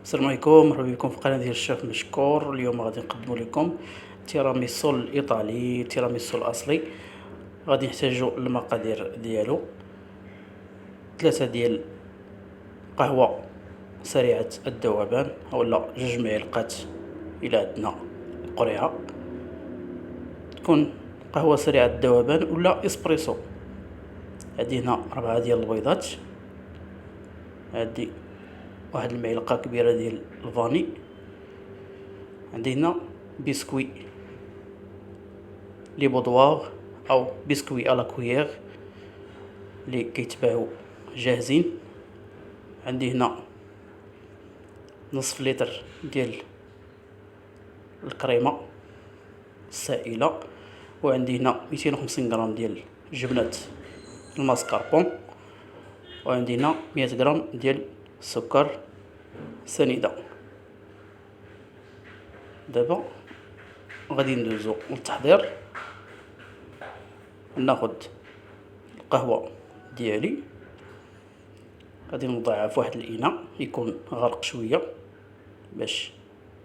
السلام عليكم، مرحبا بكم في قناة ديال الشيف مشكور. اليوم غادي نقدموا لكم تيراميسو الايطالي، تيراميسو الاصلي. غادي نحتاجوا المقادير ديالو: 3 ديال قهوة سريعة الذوبان اولا 2 معلقات الى عندنا قريعة، تكون قهوة سريعة الذوبان ولا اسبريسو. عندي هنا 4 ديال البيضات، عندي واحد المعلقة كبيرة ديال الفاني، عندي هنا بسكوي لي بودوار او بسكوي على كويير اللي كيتباعوا جاهزين، عندي هنا نصف لتر ديال الكريمه السائله، وعندي هنا 250 غرام ديال جبنه الماسكاربون، وعندي هنا 100 غرام ديال السكر سنيده. دابا غادي ندوزو للتحضير. ناخد القهوه ديالي، غادي نوضعها في واحد الاناء يكون غرق شويه باش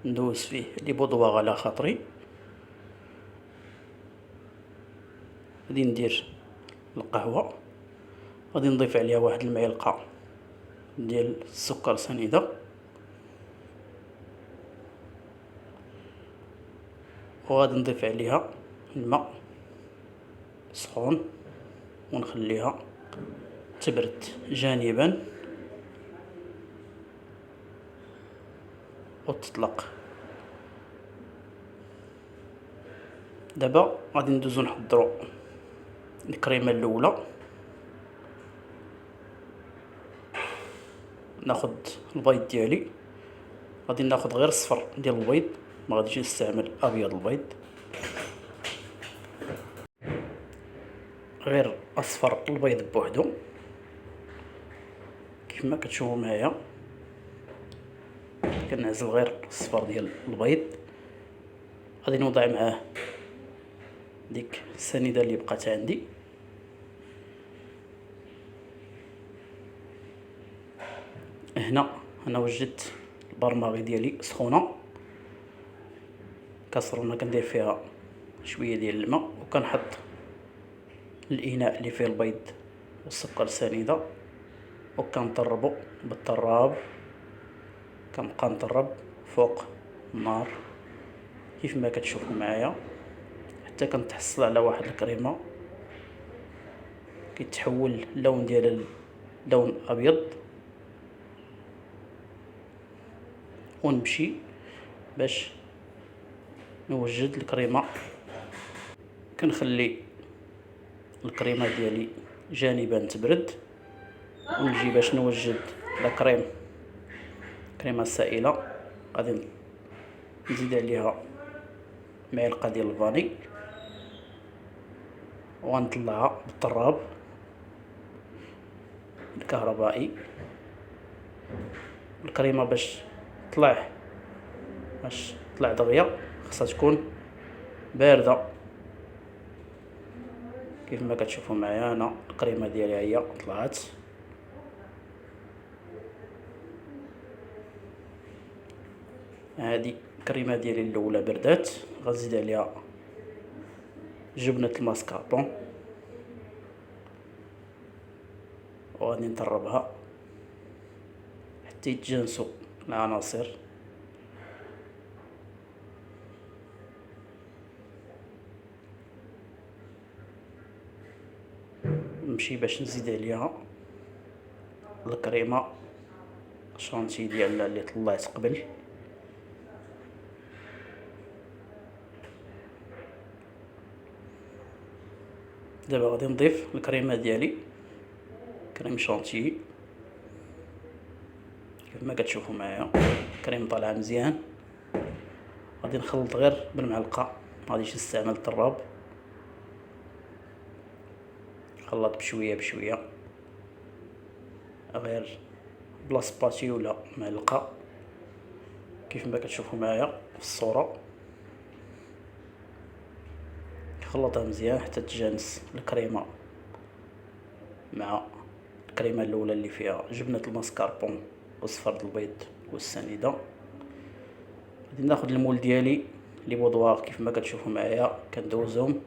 ندوز فيه لي بودواغ على خاطري. غادي ندير القهوه، غادي نضيف عليها واحد المعلقه ديال السكر سنيده، وغادي نضيف عليها الماء سخون ونخليها تبرد جانبا وتطلق. دابا غادي ندوزو نحضروا الكريمه الاولى. ناخد البيض ديالي، غادي ناخد غير الصفر ديال البيض، ما غاديش نستعمل ابيض البيض، غير اصفر البيض بوحدو كيف ما كتشوفوا معايا. كنعزل غير الصفر ديال البيض، غادي نوضع معاه ديك السنيده اللي بقات عندي. هنا انا وجدت البرماغي ديالي سخونه، كاسرونه كندير فيها شويه ديال الماء، وكنحط الاناء اللي فيه البيض والسكر السنيده، وكنطربو بالطراب. كنبقى نطرب فوق النار كيف ما كتشوفوا معايا حتى كنتحصل على واحد الكريمه كيتحول اللون ديال لون ابيض، ونمشي باش نوجد الكريمه. كنخلي الكريمه ديالي جانبا تبرد، ونجي باش نوجد كريمه سائله. غادي نزيد عليها معلقه ديال الفاني وغنطلعها بالطراب الكهربائي. الكريمه باش تطلع دغيا خاصها تكون بارده كيف ما كتشوفوا معايا. انا الكريمه ديالي هي طلعت. هذه الكريمه ديالي الاولى بردات، غنزيد عليها جبنه الماسكاربون وغادي نطربها حتى يتجانسوا العناصر. نمشي باش نزيد عليها الكريمه شانتي ديالنا اللي طلعت قبل. دابا غادي نضيف الكريمه ديالي، كريم شانتي كيف ما كتشوفوا معايا. كريم طالعه مزيان، غادي نخلط غير بالمعلقه، ما غاديش نستعمل الطراب. خلط بشويه بشويه غير بلا سباتي ولا معلقه كيف ما كتشوفوا معايا في الصوره. خلطها مزيان حتى تجانس الكريمه مع الكريمه الاولى اللي فيها جبنه الماسكاربون وصفر البيض والسنيدة. غادي ناخد المول ديالي لي بودوار كيف ما كتشوفوا معايا، كندوزهم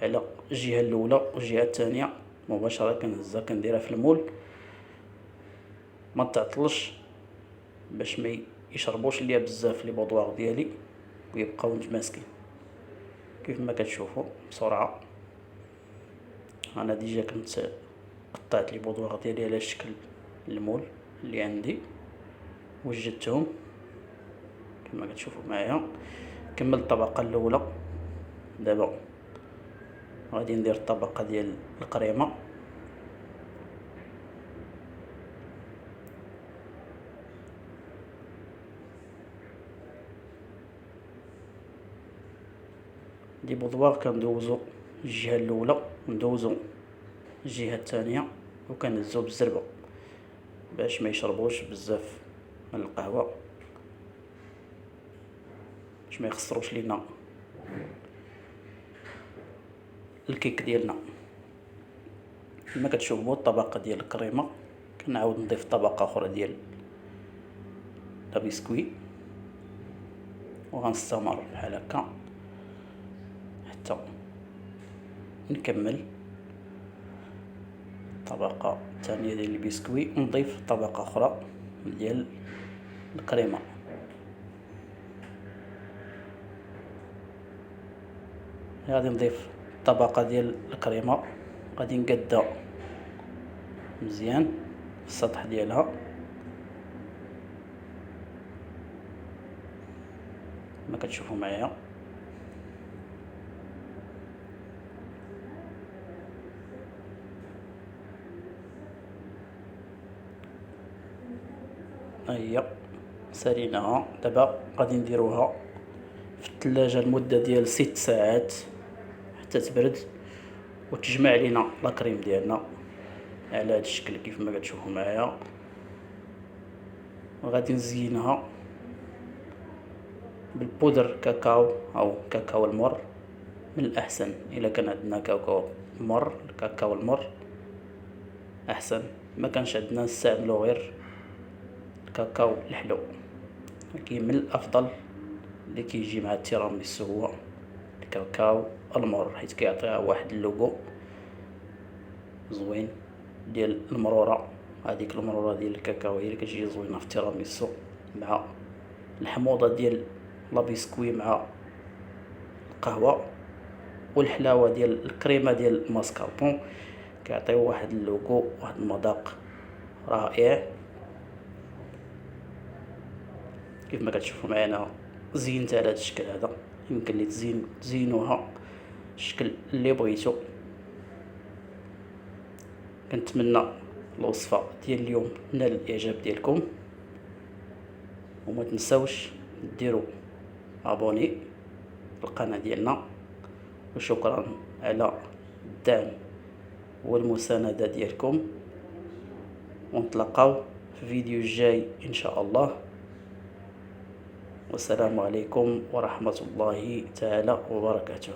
على الجهة الأولى والجهة الثانية مباشرة، كنهزها كنديرها في المول، ما تعطلش باش ما يشربوش ليا بزاف لي بودوار ديالي ويبقاو متماسكين. كيف ما كتشوفوا بسرعة انا ديجا كنت قطعت لي بودوار ديالي على شكل المول اللي عندي وجدتهم كما كتشوفوا معايا. كملت الطبقة الاولى، دابا غادي ندير الطبقة ديال الكريمة. لي بودوار كندوزو الجهة الاولى وندوزو الجهة الثانية وكنهزو بالزربة باش ما يشربوش بزاف من القهوة، باش ما يخسروش لينا الكيك ديالنا. كما كتشوفوا الطبقة ديال الكريمة، كنعاود نضيف طبقة اخرى ديال لا بسكوي وغنستمر بحال هكا حتى نكمل الطبقة الثانية ديال البسكوي ونضيف طبقة اخرى ديال الكريمة. غادي نضيف طبقة ديال الكريمة، غادي نقادها مزيان في السطح ديالها كما كتشوفوا معايا. هي ساليناها، دابا غادي نديروها في الثلاجة لمدة ديال 6 ساعات حتى تبرد وتجمع لينا لاكريم ديالنا على هذا الشكل كيف ما كتشوفوا معايا. غادي نزينها بالبودر كاكاو او كاكاو المر، من الاحسن الا كان عندنا كاكاو مر، الكاكاو المر احسن. ما كانش عندنا نستعملو غير الكاكاو الحلو، ولكن من الافضل اللي كيجي مع التيراميسو هو الكاكاو المر، حيت كيعطيها واحد اللوغو زوين ديال المرورة. هذيك المرورة ديال الكاكاو هي اللي كتجي زوينة في التيراميسو مع الحموضة ديال لابيسكوي مع القهوة والحلاوة ديال الكريمة ديال الماسكاربون، كيعطيو واحد اللوغو واحد المذاق رائع. كيف ما كتشوفوا معنا زينت على هذا الشكل هذا، يمكن لي تزينوها الشكل اللي بغيتو. كنتمنى الوصفه ديال اليوم تنال الاعجاب ديالكم، وما تنساوش ديروا ابوني القناه ديالنا، وشكرا على الدعم والمسانده ديالكم، ونتلاقاو في فيديو جاي ان شاء الله. والسلام عليكم ورحمة الله تعالى وبركاته.